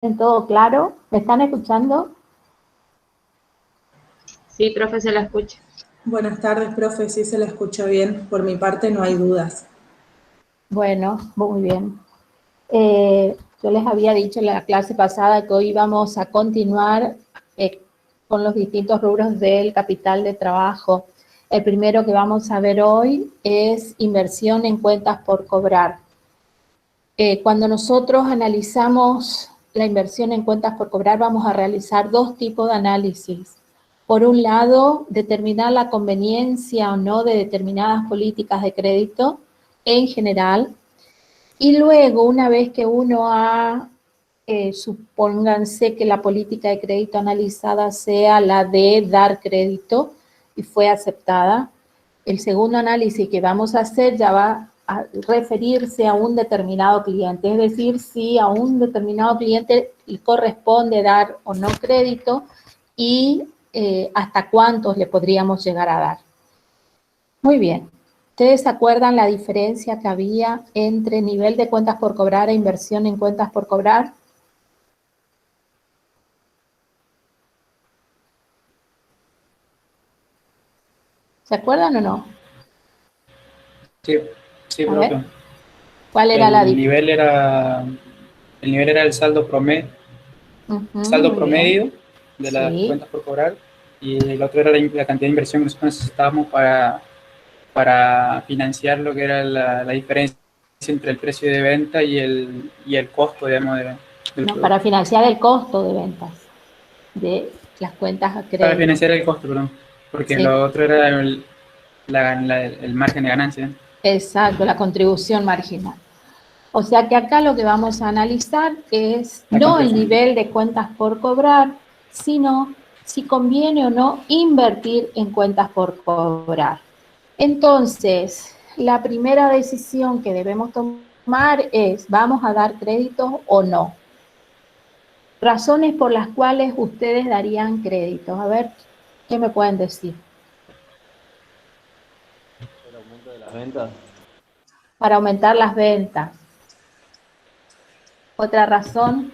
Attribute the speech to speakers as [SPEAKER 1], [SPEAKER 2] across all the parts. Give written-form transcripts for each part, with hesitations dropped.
[SPEAKER 1] ¿Todo claro? ¿Me están escuchando?
[SPEAKER 2] Sí, profe, se la escucha.
[SPEAKER 3] Buenas tardes, profe, sí se la escucha bien. Por mi parte no hay dudas.
[SPEAKER 1] Bueno, muy bien. Yo les había dicho en la clase pasada que hoy vamos a continuar con los distintos rubros del capital de trabajo. El primero que vamos a ver hoy es inversión en cuentas por cobrar. Cuando nosotros analizamos la inversión en cuentas por cobrar, vamos a realizar dos tipos de análisis. Por un lado, determinar la conveniencia o no de determinadas políticas de crédito en general. Y luego, una vez que uno supónganse que la política de crédito analizada sea la de dar crédito y fue aceptada, el segundo análisis que vamos a hacer ya va a referirse a un determinado cliente, es decir, si a un determinado cliente le corresponde dar o no crédito y hasta cuántos le podríamos llegar a dar. Muy bien. ¿Ustedes se acuerdan la diferencia que había entre nivel de cuentas por cobrar e inversión en cuentas por cobrar? ¿Se acuerdan o no?
[SPEAKER 4] Sí, sí,
[SPEAKER 1] A ver,
[SPEAKER 4] profe.
[SPEAKER 1] ¿cuál era la diferencia?
[SPEAKER 4] El nivel era el saldo saldo
[SPEAKER 1] Muy bien.
[SPEAKER 4] promedio de las
[SPEAKER 1] Sí.
[SPEAKER 4] cuentas por cobrar, y el otro era la cantidad de inversión que nosotros necesitábamos para financiar lo que era la diferencia entre el precio de venta y el costo, digamos, del
[SPEAKER 1] No,
[SPEAKER 4] producto.
[SPEAKER 1] para financiar el costo de ventas de las cuentas a
[SPEAKER 4] Para
[SPEAKER 1] crédito.
[SPEAKER 4] financiar el costo, perdón, porque
[SPEAKER 1] Sí,
[SPEAKER 4] lo otro era el margen de ganancia.
[SPEAKER 1] exacto, la contribución marginal. O sea que acá lo que vamos a analizar es
[SPEAKER 4] La
[SPEAKER 1] no el
[SPEAKER 4] contribución.
[SPEAKER 1] nivel de cuentas por cobrar, sino si conviene o no invertir en cuentas por cobrar. Entonces, la primera decisión que debemos tomar es, ¿vamos a dar créditos o no? Razones por las cuales ustedes darían créditos. A ver, ¿qué me pueden decir?
[SPEAKER 5] El aumento de las ventas.
[SPEAKER 1] Para aumentar las ventas. Otra razón,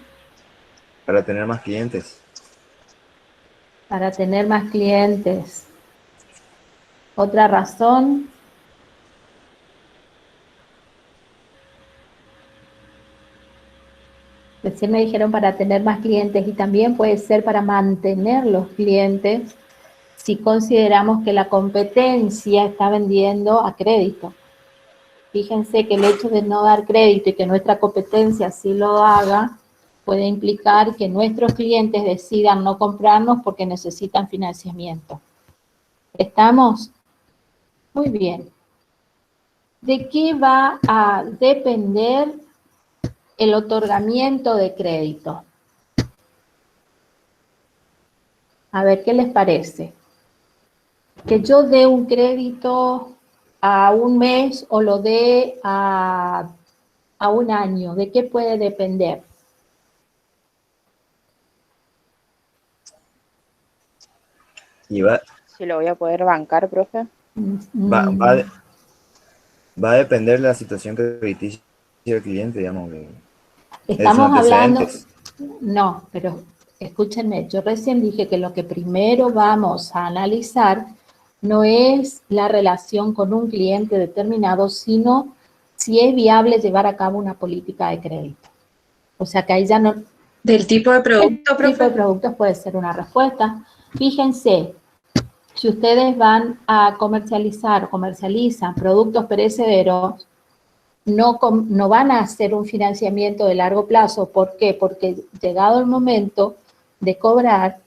[SPEAKER 6] Para tener más clientes.
[SPEAKER 1] para tener más clientes. Otra razón, recién me dijeron para tener más clientes y también puede ser para mantener los clientes si consideramos que la competencia está vendiendo a crédito. Fíjense que el hecho de no dar crédito y que nuestra competencia sí lo haga puede implicar que nuestros clientes decidan no comprarnos porque necesitan financiamiento. ¿Estamos? Muy bien. ¿De qué va a depender el otorgamiento de crédito? A ver, ¿qué les parece? Que yo dé un crédito a un mes o lo dé a un año, ¿de qué puede depender?
[SPEAKER 6] Y va,
[SPEAKER 2] Si lo voy a poder bancar, profe.
[SPEAKER 6] va, va, va a depender de la situación crediticia del cliente, digamos, de sus
[SPEAKER 1] Estamos hablando,
[SPEAKER 6] antecedentes.
[SPEAKER 1] no, pero escúchenme, yo recién dije que lo que primero vamos a analizar no es la relación con un cliente determinado, sino si es viable llevar a cabo una política de crédito. O sea que ahí ya no...
[SPEAKER 3] ¿Del tipo de producto,
[SPEAKER 1] El tipo de
[SPEAKER 3] profe?
[SPEAKER 1] productos puede ser una respuesta. Fíjense, si ustedes van a comercializar o comercializan productos perecederos, no van a hacer un financiamiento de largo plazo. ¿Por qué? Porque llegado el momento de cobrar,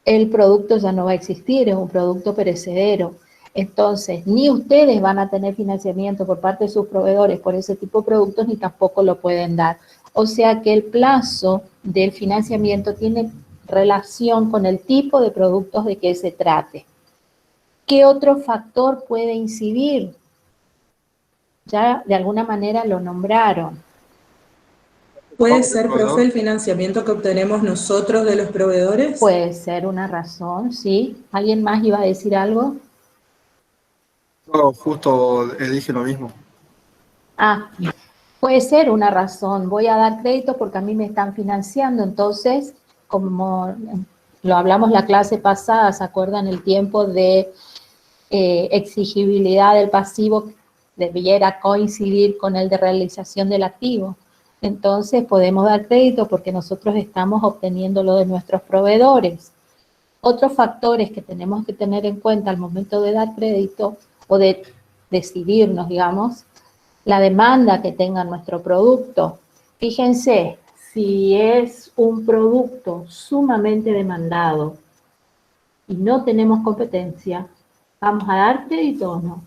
[SPEAKER 1] el producto ya no va a existir, es un producto perecedero. Entonces, ni ustedes van a tener financiamiento por parte de sus proveedores por ese tipo de productos, ni tampoco lo pueden dar. O sea que el plazo del financiamiento tiene relación con el tipo de productos de que se trate. ¿Qué otro factor puede incidir? Ya de alguna manera lo nombraron.
[SPEAKER 3] ¿Puede ser, profe, el financiamiento que obtenemos nosotros de los proveedores?
[SPEAKER 1] Puede ser una razón, ¿sí? ¿Alguien más iba a decir algo?
[SPEAKER 7] No, justo dije lo mismo.
[SPEAKER 1] Ah, Puede ser una razón, voy a dar crédito porque a mí me están financiando, entonces, como lo hablamos la clase pasada, ¿se acuerdan? El tiempo de exigibilidad del pasivo debiera coincidir con el de realización del activo. Entonces podemos dar crédito porque nosotros estamos obteniéndolo de nuestros proveedores. Otros factores que tenemos que tener en cuenta al momento de dar crédito o de decidirnos, digamos, la demanda que tenga nuestro producto. Fíjense, si es un producto sumamente demandado y no tenemos competencia, ¿vamos a dar crédito o no?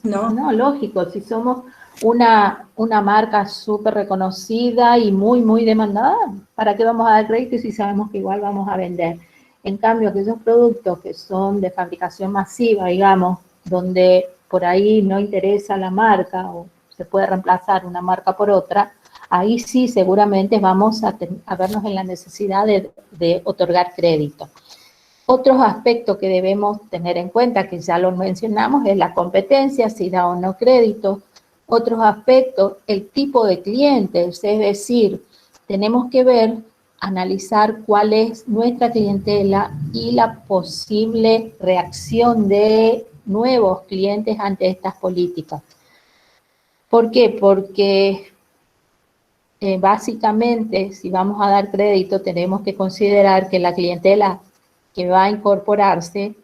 [SPEAKER 3] No.
[SPEAKER 1] No, lógico, si somos una marca súper reconocida y muy demandada, ¿para qué vamos a dar crédito si sabemos que igual vamos a vender? En cambio, aquellos productos que son de fabricación masiva, digamos, donde por ahí no interesa la marca o se puede reemplazar una marca por otra, ahí sí seguramente vamos a vernos en la necesidad de otorgar crédito. Otros aspectos que debemos tener en cuenta, que ya lo mencionamos, es la competencia, si da o no crédito. Otros aspectos, el tipo de clientes, es decir, tenemos que ver, analizar cuál es nuestra clientela y la posible reacción de nuevos clientes ante estas políticas. ¿Por qué? Porque básicamente, si vamos a dar crédito, tenemos que considerar que la clientela que va a incorporarse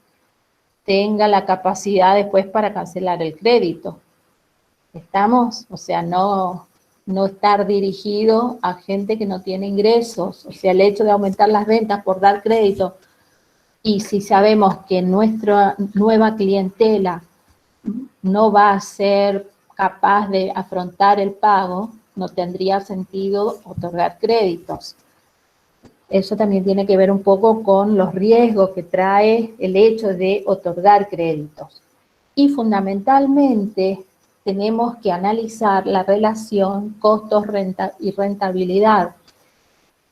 [SPEAKER 1] tenga la capacidad después para cancelar el crédito. ¿Estamos? O sea, no estar dirigido a gente que no tiene ingresos. O sea, el hecho de aumentar las ventas por dar crédito y si sabemos que nuestra nueva clientela no va a ser capaz de afrontar el pago, no tendría sentido otorgar créditos. Eso también tiene que ver un poco con los riesgos que trae el hecho de otorgar créditos. Y fundamentalmente tenemos que analizar la relación costos y rentabilidad.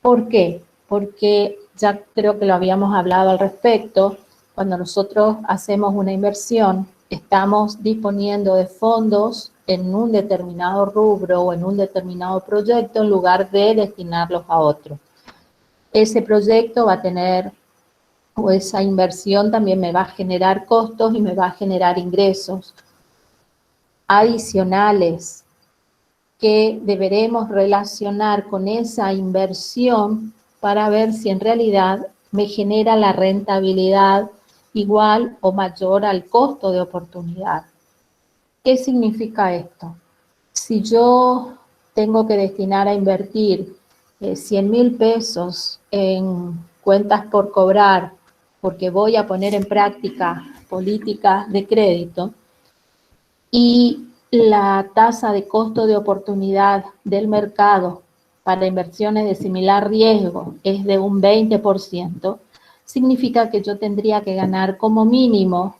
[SPEAKER 1] ¿Por qué? Porque ya creo que lo habíamos hablado al respecto, cuando nosotros hacemos una inversión, estamos disponiendo de fondos en un determinado rubro o en un determinado proyecto en lugar de destinarlos a otro. Ese proyecto va a tener, o esa inversión también me va a generar costos y me va a generar ingresos adicionales que deberemos relacionar con esa inversión para ver si en realidad me genera la rentabilidad igual o mayor al costo de oportunidad. ¿Qué significa esto? Si yo tengo que destinar a invertir 100.000 pesos en cuentas por cobrar porque voy a poner en práctica políticas de crédito y la tasa de costo de oportunidad del mercado para inversiones de similar riesgo es de un 20%, significa que yo tendría que ganar como mínimo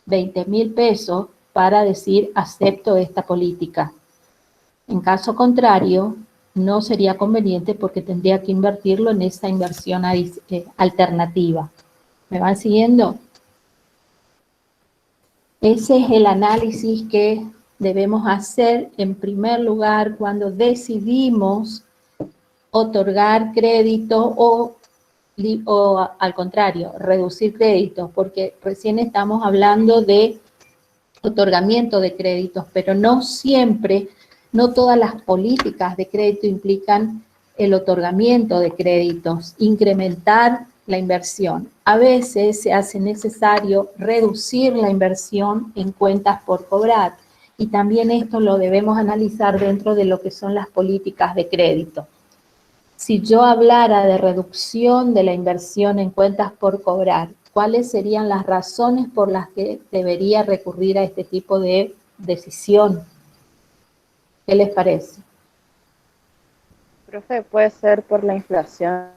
[SPEAKER 1] 20.000 pesos para decir acepto esta política. En caso contrario, no sería conveniente porque tendría que invertirlo en esa inversión alternativa. ¿Me van siguiendo? Ese es el análisis que debemos hacer en primer lugar cuando decidimos otorgar crédito o al contrario, reducir créditos, porque recién estamos hablando de otorgamiento de créditos, pero no siempre, no todas las políticas de crédito implican el otorgamiento de créditos, incrementar la inversión. A veces se hace necesario reducir la inversión en cuentas por cobrar y también esto lo debemos analizar dentro de lo que son las políticas de crédito. Si yo hablara de reducción de la inversión en cuentas por cobrar, ¿cuáles serían las razones por las que debería recurrir a este tipo de decisión? ¿Qué les parece?
[SPEAKER 2] Profe, ¿puede ser por la inflación?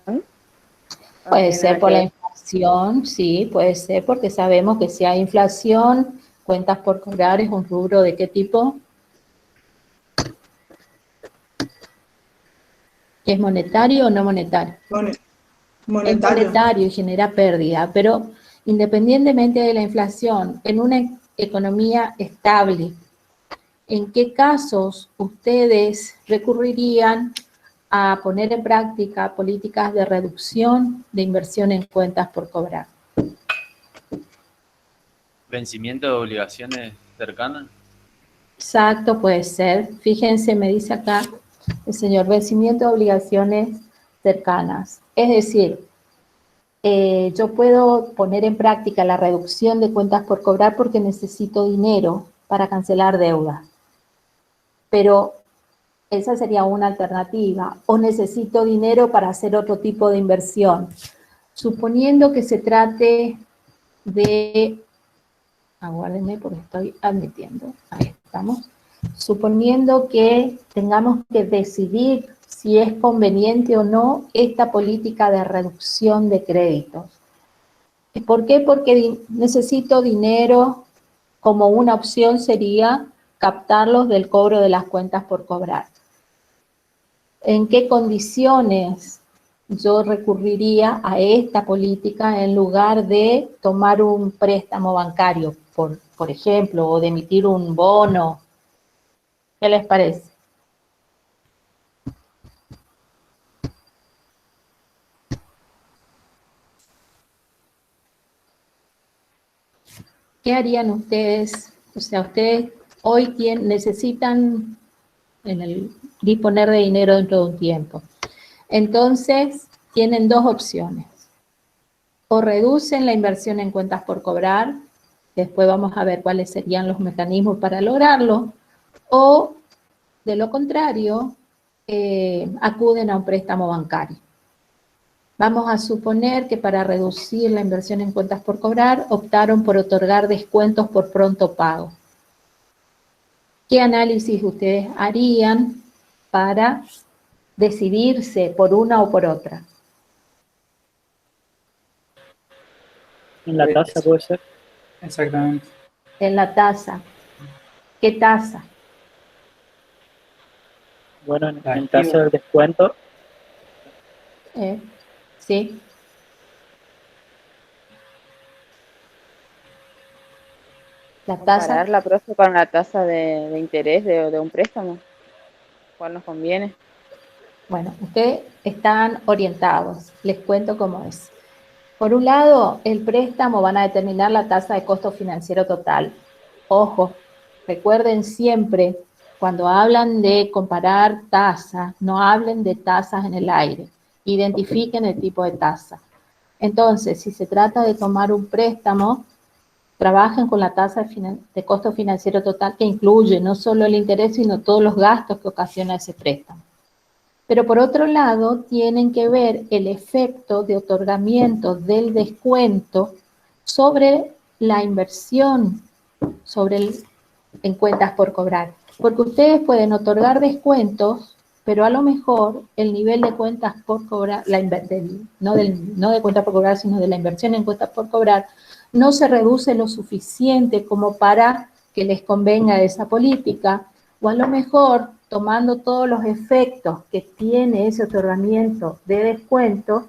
[SPEAKER 1] Puede ser por la inflación, sí, puede ser porque sabemos que si hay inflación, cuentas por cobrar es un rubro ¿de qué tipo? ¿Es monetario o no monetario?
[SPEAKER 3] Monetario.
[SPEAKER 1] Es monetario y genera pérdida, pero independientemente de la inflación, en una economía estable, ¿en qué casos ustedes recurrirían a poner en práctica políticas de reducción de inversión en cuentas por cobrar?
[SPEAKER 5] ¿Vencimiento de obligaciones cercanas?
[SPEAKER 1] Exacto, puede ser. Fíjense, me dice acá el señor, vencimiento de obligaciones cercanas. Es decir, yo puedo poner en práctica la reducción de cuentas por cobrar porque necesito dinero para cancelar deuda. Pero esa sería una alternativa. O necesito dinero para hacer otro tipo de inversión. Suponiendo que se trate de... Aguárdenme porque estoy admitiendo. Ahí estamos. Suponiendo que tengamos que decidir si es conveniente o no esta política de reducción de créditos. ¿Por qué? Porque necesito dinero, como una opción sería captarlos del cobro de las cuentas por cobrar. ¿En qué condiciones yo recurriría a esta política en lugar de tomar un préstamo bancario, por ejemplo, o de emitir un bono? ¿Qué les parece? ¿Qué harían ustedes? O sea, ustedes hoy necesitan disponer de dinero dentro de un tiempo. Entonces, tienen dos opciones. O reducen la inversión en cuentas por cobrar, después vamos a ver cuáles serían los mecanismos para lograrlo, o, de lo contrario, acuden a un préstamo bancario. Vamos a suponer que para reducir la inversión en cuentas por cobrar, optaron por otorgar descuentos por pronto pago. ¿Qué análisis ustedes harían para decidirse por una o por otra?
[SPEAKER 7] En la tasa puede ser.
[SPEAKER 4] Exactamente.
[SPEAKER 1] En la tasa. ¿Qué tasa?
[SPEAKER 7] Bueno, en tasa del descuento.
[SPEAKER 1] ¿Sí? La tasa.
[SPEAKER 2] Compararla, profe, con la tasa de interés de un préstamo. ¿Cuál nos conviene?
[SPEAKER 1] Bueno, ustedes están orientados. Les cuento cómo es. Por un lado, el préstamo van a determinar la tasa de costo financiero total. Ojo, recuerden siempre, cuando hablan de comparar tasas, no hablen de tasas en el aire. Identifiquen el tipo de tasa. Entonces, si se trata de tomar un préstamo, trabajen con la tasa de costo financiero total que incluye no solo el interés, sino todos los gastos que ocasiona ese préstamo. Pero por otro lado, tienen que ver el efecto de otorgamiento del descuento sobre la inversión en cuentas por cobrar. Porque ustedes pueden otorgar descuentos, pero a lo mejor el nivel de cuentas por cobrar, no de cuentas por cobrar, sino de la inversión en cuentas por cobrar, no se reduce lo suficiente como para que les convenga esa política, o a lo mejor, tomando todos los efectos que tiene ese otorgamiento de descuento,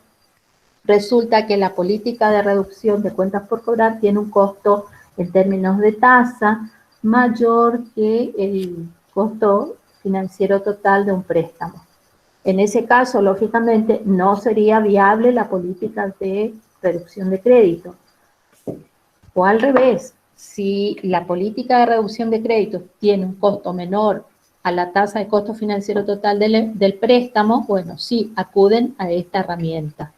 [SPEAKER 1] resulta que la política de reducción de cuentas por cobrar tiene un costo en términos de tasa mayor que el costo financiero total de un préstamo. En ese caso, lógicamente, no sería viable la política de reducción de crédito. O al revés, si la política de reducción de créditos tiene un costo menor a la tasa de costo financiero total del préstamo, bueno, sí, acuden a esta herramienta.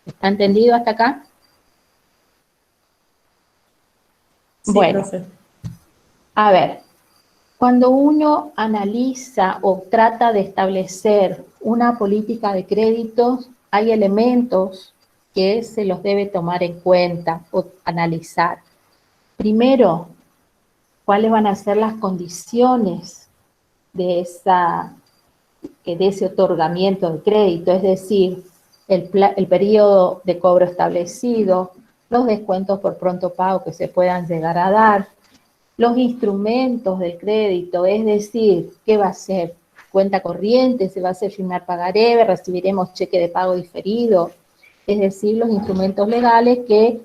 [SPEAKER 1] ¿Está entendido hasta acá?
[SPEAKER 3] Sí,
[SPEAKER 1] bueno,
[SPEAKER 3] profe.
[SPEAKER 1] A ver, cuando uno analiza o trata de establecer una política de créditos, hay elementos que se los debe tomar en cuenta o analizar. Primero, ¿cuáles van a ser las condiciones de ese otorgamiento de crédito? Es decir, el periodo de cobro establecido, los descuentos por pronto pago que se puedan llegar a dar, los instrumentos del crédito, es decir, ¿qué va a ser? Cuenta corriente, se va a hacer firmar pagaré, recibiremos cheque de pago diferido, es decir, los instrumentos legales que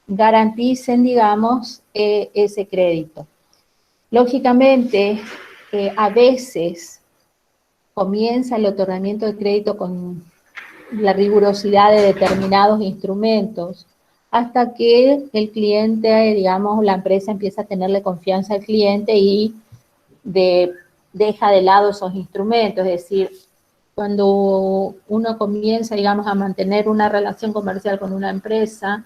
[SPEAKER 1] garanticen, digamos, ese crédito. Lógicamente, a veces comienza el otorgamiento de crédito con la rigurosidad de determinados instrumentos, hasta que el cliente, digamos, la empresa empieza a tenerle confianza al cliente y deja de lado esos instrumentos. Es decir, cuando uno comienza, digamos, a mantener una relación comercial con una empresa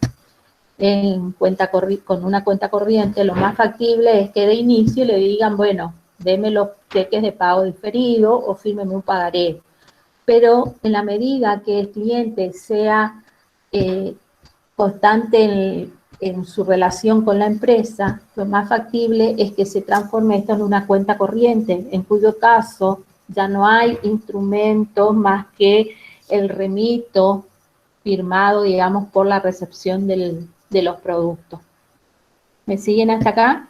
[SPEAKER 1] con una cuenta corriente, lo más factible es que de inicio le digan, bueno, deme los cheques de pago diferido o fírmeme un pagaré. Pero en la medida que el cliente sea constante en su relación con la empresa, lo más factible es que se transforme esto en una cuenta corriente, en cuyo caso ya no hay instrumentos más que el remito firmado, digamos, por la recepción de los productos. ¿Me siguen hasta acá?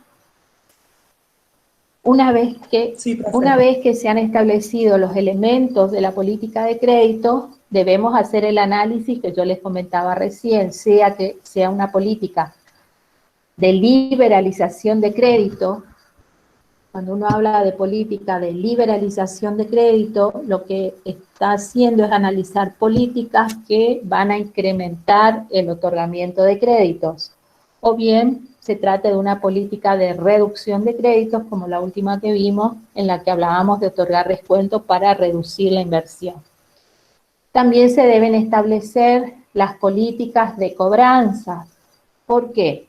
[SPEAKER 1] Una vez que se han establecido los elementos de la política de crédito, debemos hacer el análisis que yo les comentaba recién, sea que sea una política de liberalización de crédito. Cuando uno habla de política de liberalización de crédito, lo que está haciendo es analizar políticas que van a incrementar el otorgamiento de créditos. O bien se trata de una política de reducción de créditos, como la última que vimos, en la que hablábamos de otorgar descuentos para reducir la inversión. También se deben establecer las políticas de cobranza. ¿Por qué?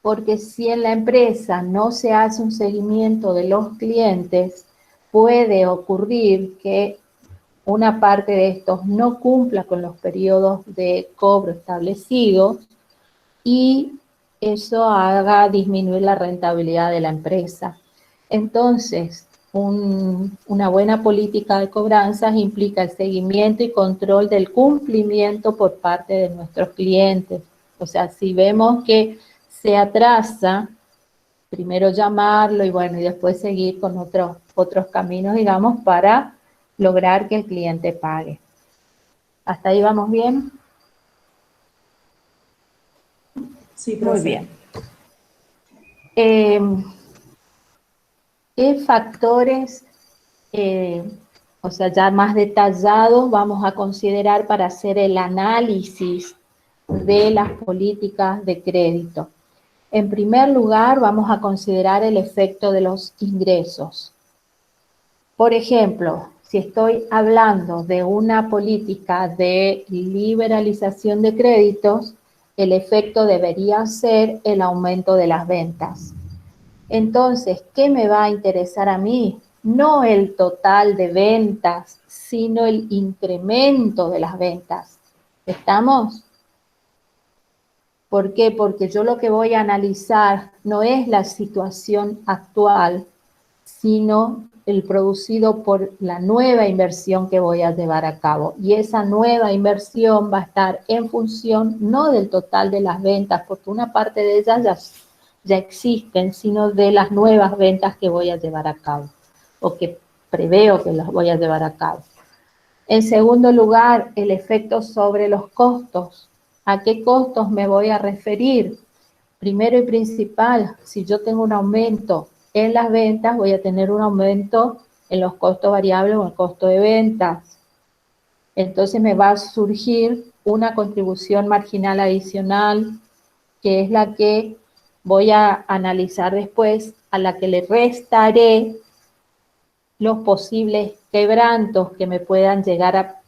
[SPEAKER 1] Porque si en la empresa no se hace un seguimiento de los clientes, puede ocurrir que una parte de estos no cumpla con los periodos de cobro establecidos y eso haga disminuir la rentabilidad de la empresa. Entonces, una buena política de cobranzas implica el seguimiento y control del cumplimiento por parte de nuestros clientes. O sea, si vemos que se atrasa, primero llamarlo y bueno, y después seguir con otros caminos, digamos, para lograr que el cliente pague. ¿Hasta ahí vamos bien?
[SPEAKER 3] Sí, profe.
[SPEAKER 1] Muy bien. ¿Qué factores, o sea, ya más detallados, vamos a considerar para hacer el análisis de las políticas de crédito? En primer lugar, vamos a considerar el efecto de los ingresos. Por ejemplo, si estoy hablando de una política de liberalización de créditos, el efecto debería ser el aumento de las ventas. Entonces, ¿qué me va a interesar a mí? No el total de ventas, sino el incremento de las ventas. ¿Estamos? ¿Por qué? Porque yo lo que voy a analizar no es la situación actual, sino el producido por la nueva inversión que voy a llevar a cabo. Y esa nueva inversión va a estar en función no del total de las ventas, porque una parte de ellas ya existen, sino de las nuevas ventas que voy a llevar a cabo, o que preveo que las voy a llevar a cabo. En segundo lugar, el efecto sobre los costos. ¿A qué costos me voy a referir? Primero y principal, si yo tengo un aumento en las ventas, voy a tener un aumento en los costos variables o el costo de ventas. Entonces me va a surgir una contribución marginal adicional, que es la que voy a analizar después, a la que le restaré los posibles quebrantos que me puedan llegar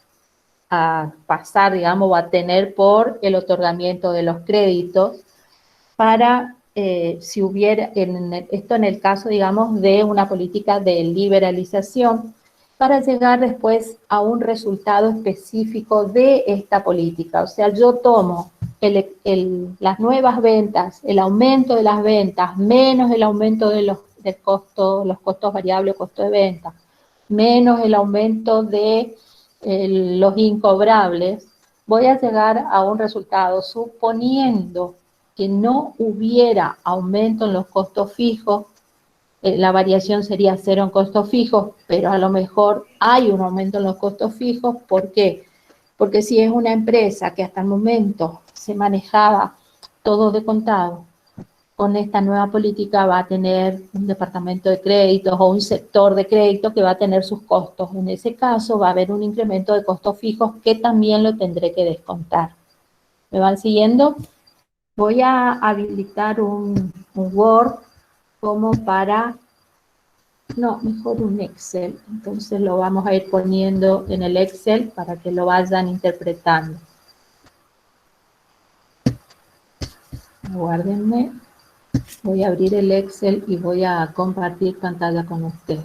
[SPEAKER 1] a pasar, digamos, o a tener por el otorgamiento de los créditos, para si hubiera, esto en el caso, digamos, de una política de liberalización, para llegar después a un resultado específico de esta política. O sea, yo tomo las nuevas ventas, el aumento de las ventas, menos el aumento de los costos variables, costo de venta, menos el aumento de los incobrables, voy a llegar a un resultado suponiendo que no hubiera aumento en los costos fijos. La variación sería cero en costos fijos, pero a lo mejor hay un aumento en los costos fijos. ¿Por qué? Porque si es una empresa que hasta el momento se manejaba todo de contado con esta nueva política va a tener un departamento de créditos o un sector de crédito que va a tener sus costos. En ese caso va a haber un incremento de costos fijos que también lo tendré que descontar. ¿Me van siguiendo? Voy a habilitar un Word como para, no, mejor un Excel. Entonces lo vamos a ir poniendo en el Excel para que lo vayan interpretando. Guárdenme. Voy a abrir el Excel y voy a compartir pantalla con ustedes.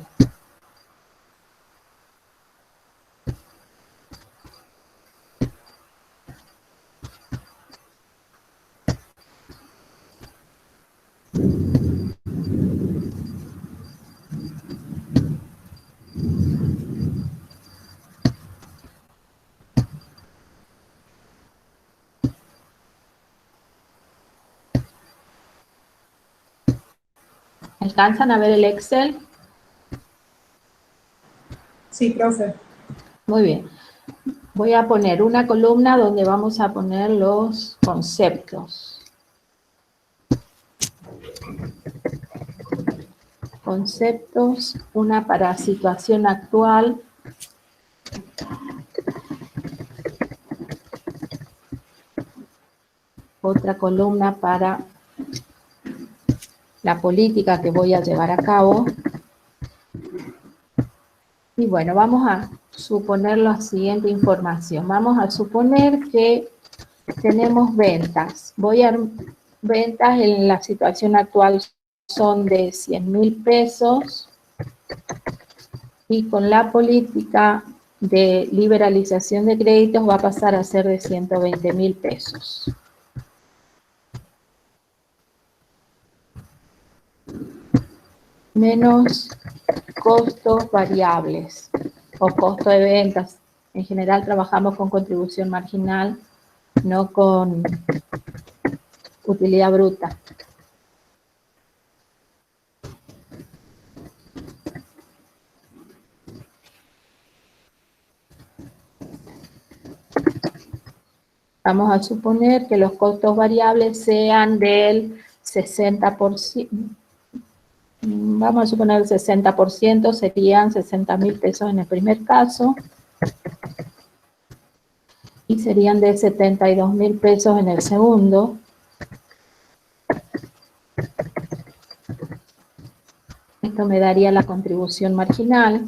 [SPEAKER 1] ¿Alcanzan a ver el Excel?
[SPEAKER 3] Sí, profe.
[SPEAKER 1] Muy bien. Voy a poner una columna donde vamos a poner los conceptos. Conceptos, una para situación actual. Otra columna para la política que voy a llevar a cabo. Y bueno, vamos a suponer la siguiente información. Vamos a suponer que tenemos ventas. Ventas en la situación actual son de 100.000 pesos y con la política de liberalización de créditos va a pasar a ser de 120.000 pesos. Menos costos variables o costo de ventas. En general trabajamos con contribución marginal, no con utilidad bruta. Vamos a suponer que los costos variables sean del 60%. Vamos a suponer el 60%, serían 60.000 pesos en el primer caso. Y serían de 72.000 pesos en el segundo. Esto me daría la contribución marginal.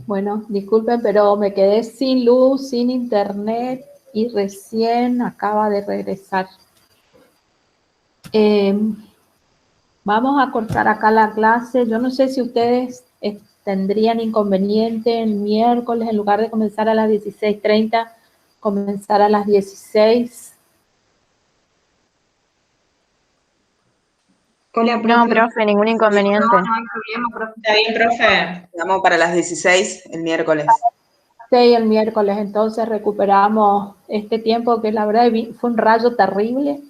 [SPEAKER 1] Bueno, disculpen, pero me quedé sin luz, sin internet y recién acaba de regresar. Vamos a cortar acá la clase. Yo no sé si ustedes tendrían inconveniente el miércoles, en lugar de comenzar a las 16:30, comenzar a las 16.
[SPEAKER 3] Hola,
[SPEAKER 8] No, profe, ningún inconveniente.
[SPEAKER 3] No hay problema, profe. Está bien, profe. Vamos para las 16 el miércoles.
[SPEAKER 1] Sí, el miércoles, entonces recuperamos este tiempo que la verdad fue un rayo terrible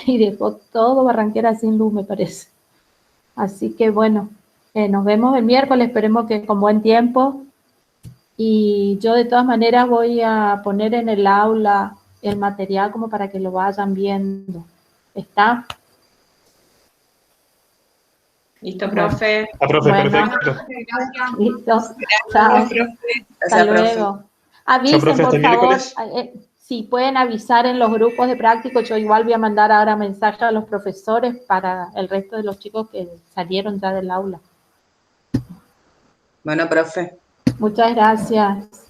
[SPEAKER 1] y dejó todo Barranquera sin luz, me parece. Así que bueno, nos vemos el miércoles, esperemos que con buen tiempo. Y yo de todas maneras voy a poner en el aula el material como para que lo vayan viendo. ¿Está?
[SPEAKER 3] Listo, profe.
[SPEAKER 9] Profe,
[SPEAKER 1] Bueno.
[SPEAKER 9] perfecto.
[SPEAKER 1] Listo. Chao. Hasta luego. Avisen,
[SPEAKER 9] Chao, profe,
[SPEAKER 1] por
[SPEAKER 9] hasta
[SPEAKER 1] favor.
[SPEAKER 9] miércoles.
[SPEAKER 1] Si pueden avisar en los grupos de práctico, yo igual voy a mandar ahora mensajes a los profesores para el resto de los chicos que salieron ya del aula.
[SPEAKER 3] Bueno, profe.
[SPEAKER 1] Muchas gracias.